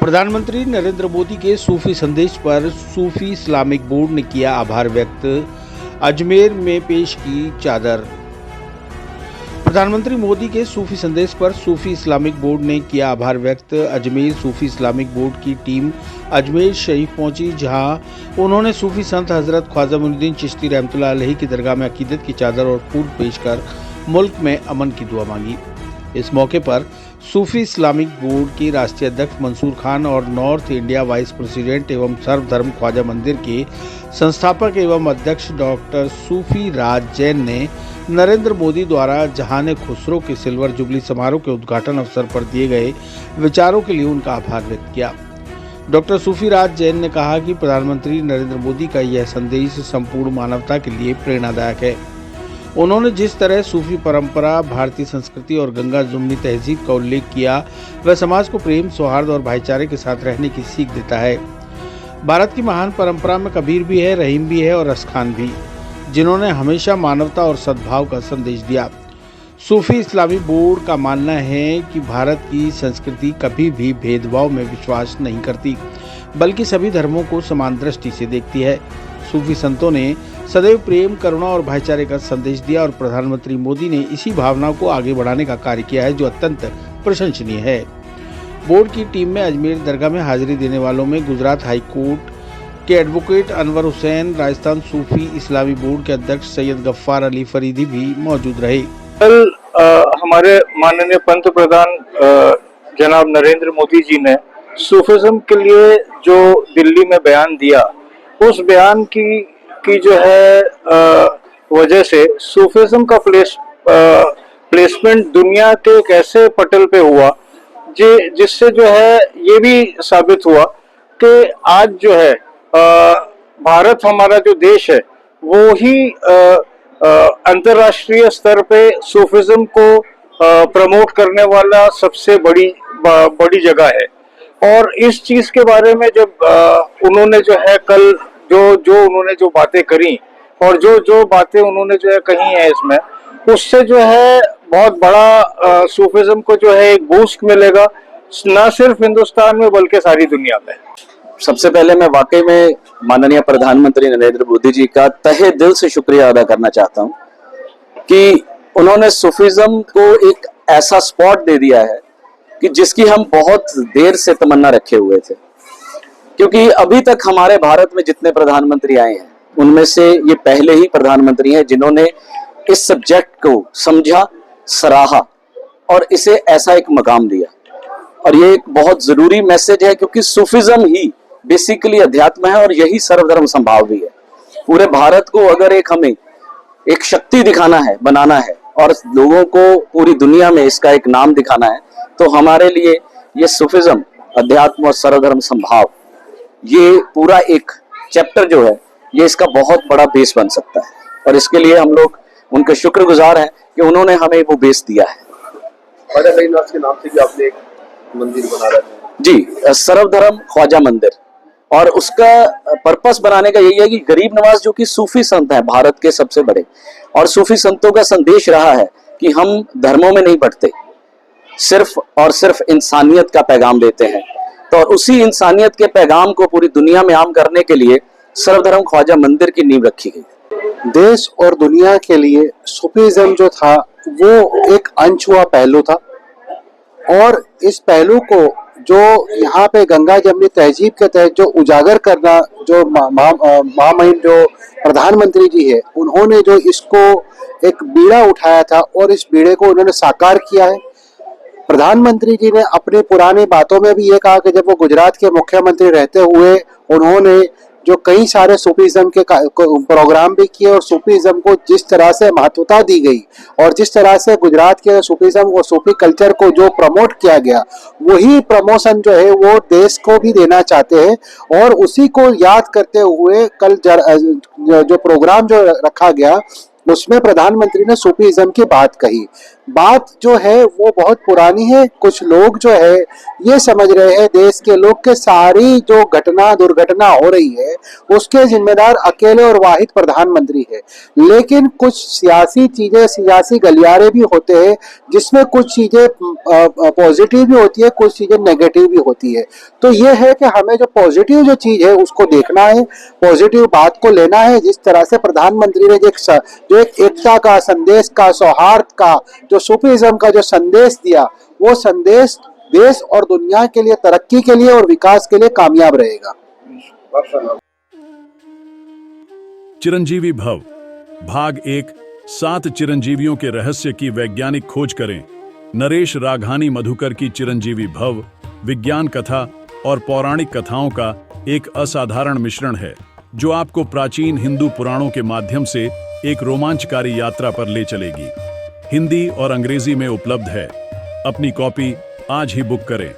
प्रधानमंत्री नरेंद्र मोदी के सूफी संदेश पर सूफी इस्लामिक बोर्ड ने किया आभार व्यक्त। अजमेर में पेश की चादर। प्रधानमंत्री मोदी के सूफी संदेश पर सूफी इस्लामिक बोर्ड ने किया आभार व्यक्त। अजमेर सूफी इस्लामिक बोर्ड की टीम अजमेर शरीफ पहुंची, जहां उन्होंने सूफी संत हजरत ख्वाजा मोइनुद्दीन चिश्ती रहमतुल्लाह अलैहि की दरगाह में अकीदत की चादर और फूल पेश कर मुल्क में अमन की दुआ मांगी। इस मौके पर सूफी इस्लामिक बोर्ड के राष्ट्रीय अध्यक्ष मंसूर खान और नॉर्थ इंडिया वाइस प्रेसिडेंट एवं सर्वधर्म ख्वाजा मंदिर के संस्थापक एवं अध्यक्ष डॉक्टर सूफी राज जैन ने नरेंद्र मोदी द्वारा जहान खुसरो के सिल्वर जुबली समारोह के उद्घाटन अवसर पर दिए गए विचारों के लिए उनका आभार व्यक्त किया। डॉक्टर सूफी राज जैन ने कहा कि प्रधानमंत्री नरेंद्र मोदी का यह संदेश संपूर्ण मानवता के लिए प्रेरणादायक है। उन्होंने जिस तरह सूफी परंपरा, भारतीय संस्कृति और गंगा जुमनी तहजीब का उल्लेख किया, वह समाज को प्रेम, सौहार्द और भाईचारे के साथ रहने की सीख देता है। भारत की महान परंपरा में कबीर भी है, रहीम भी है और रसखान भी, जिन्होंने हमेशा मानवता और सद्भाव का संदेश दिया। सूफी इस्लामी बोर्ड का मानना है कि भारत की संस्कृति कभी भी भेदभाव में विश्वास नहीं करती, बल्कि सभी धर्मों को समान दृष्टि से देखती है। सूफी संतों ने सदैव प्रेम, करुणा और भाईचारे का संदेश दिया और प्रधानमंत्री मोदी ने इसी भावना को आगे बढ़ाने का कार्य किया है, जो अत्यंत प्रशंसनीय है। बोर्ड की टीम में अजमेर दरगाह में हाजिरी देने वालों में गुजरात हाई कोर्ट के एडवोकेट अनवर हुसैन, राजस्थान सूफी इस्लामी बोर्ड के अध्यक्ष सैयद गफ्फार अली फरीदी भी मौजूद रहे। कल हमारे माननीय पंत प्रधान जनाब नरेंद्र मोदी जी ने सूफिज्म के लिए जो दिल्ली में बयान दिया, उस बयान की जो है वजह से सूफिज्म का प्लेसमेंट दुनिया के एक ऐसे पटल पे हुआ जिससे जो है ये भी साबित हुआ कि आज जो है भारत हमारा जो देश है वो ही अंतर्राष्ट्रीय स्तर पे सूफिज्म को प्रमोट करने वाला सबसे बड़ी जगह है। और इस चीज के बारे में जब उन्होंने जो है कल जो उन्होंने जो बातें करी और जो बातें उन्होंने जो है कही है इसमें, उससे जो है बहुत बड़ा सूफिज्म को जो है एक बूस्ट मिलेगा, न सिर्फ हिंदुस्तान में बल्कि सारी दुनिया में। सबसे पहले मैं वाकई में माननीय प्रधानमंत्री नरेंद्र मोदी जी का तहे दिल से शुक्रिया अदा करना चाहता हूं कि उन्होंने सूफिज्म को एक ऐसा स्पॉट दे दिया है कि जिसकी हम बहुत देर से तमन्ना रखे हुए थे। क्योंकि अभी तक हमारे भारत में जितने प्रधानमंत्री आए हैं, उनमें से ये पहले ही प्रधानमंत्री हैं जिन्होंने इस सब्जेक्ट को समझा, सराहा और इसे ऐसा एक मकाम दिया। और ये एक बहुत जरूरी मैसेज है, क्योंकि सूफिज्म ही बेसिकली अध्यात्म है और यही सर्वधर्म संभाव भी है। पूरे भारत को अगर हमें एक शक्ति दिखाना है, बनाना है और लोगों को पूरी दुनिया में इसका एक नाम दिखाना है, तो हमारे लिए ये सूफिज्म, अध्यात्म और सर्वधर्म संभाव, ये पूरा एक चैप्टर जो है, ये इसका बहुत बड़ा बेस बन सकता है। और इसके लिए हम लोग उनके शुक्रगुजार हैं कि उन्होंने हमें वो बेस दिया है। के नाम से भी आपने एक मंदिर बना रखा है जी, सर्वधर्म ख्वाजा मंदिर, और उसका पर्पस बनाने का यही है कि गरीब नवाज जो कि सूफी संत हैं भारत के सबसे बड़े, और सूफी संतों का संदेश रहा है कि हम धर्मों में नहीं बढ़ते, सिर्फ और सिर्फ इंसानियत का पैगाम देते हैं। तो उसी इंसानियत के पैगाम को पूरी दुनिया में आम करने के लिए सर्वधर्म ख्वाजा मंदिर की नींव रखी गई। देश और दुनिया के लिए सूफिज्म जो था वो एक अनछुआ पहलू था, और इस पहलू को जो यहाँ पे गंगा जमनी तहजीब के तहत जो उजागर करना, जो महामहिम जो प्रधानमंत्री जी है, उन्होंने जो इसको एक बीड़ा उठाया था और इस बीड़े को उन्होंने साकार किया है। प्रधानमंत्री जी ने अपनी पुरानी बातों में भी ये कहा कि जब वो गुजरात के मुख्यमंत्री रहते हुए उन्होंने जो कई सारे सूफिज्म के प्रोग्राम भी किए और सूफिज्म को जिस तरह से महत्वता दी गई और जिस तरह से गुजरात के सूफिज्म और सूफी कल्चर को जो प्रमोट किया गया, वही प्रमोशन जो है वो देश को भी देना चाहते हैं। और उसी को याद करते हुए कल जो प्रोग्राम जो रखा गया, उसमें प्रधानमंत्री ने सूफिज्म की बात कही। बात जो है वो बहुत पुरानी है। कुछ लोग जो है ये समझ रहे हैं देश के लोग के सारी जो घटना दुर्घटना हो रही है उसके जिम्मेदार अकेले और वाहिद प्रधानमंत्री है। लेकिन कुछ सियासी चीजें, सियासी गलियारे भी होते हैं जिसमें कुछ चीजें पॉजिटिव भी होती है, कुछ चीजें नेगेटिव भी होती है। तो ये है कि हमें जो पॉजिटिव जो चीज है उसको देखना है, पॉजिटिव बात को लेना है। जिस तरह से प्रधानमंत्री ने जो एक एकता का संदेश का, सौहार्द का, जो सूफीज्म का जो संदेश दिया, वो संदेश देश और दुनिया के लिए, तरक्की के लिए और विकास के लिए कामयाब रहेगा। चिरंजीवी भव भाग 1 7 चिरंजीवियों के रहस्य की वैज्ञानिक खोज करें। नरेश राघानी मधुकर की चिरंजीवी भव विज्ञान कथा और पौराणिक कथाओं का एक असाधारण मिश्रण है जो आपको प्राचीन हिंदू पुराणों के माध्यम से एक रोमांचकारी यात्रा पर ले चलेगी। हिंदी और अंग्रेजी में उपलब्ध है। अपनी कॉपी आज ही बुक करें।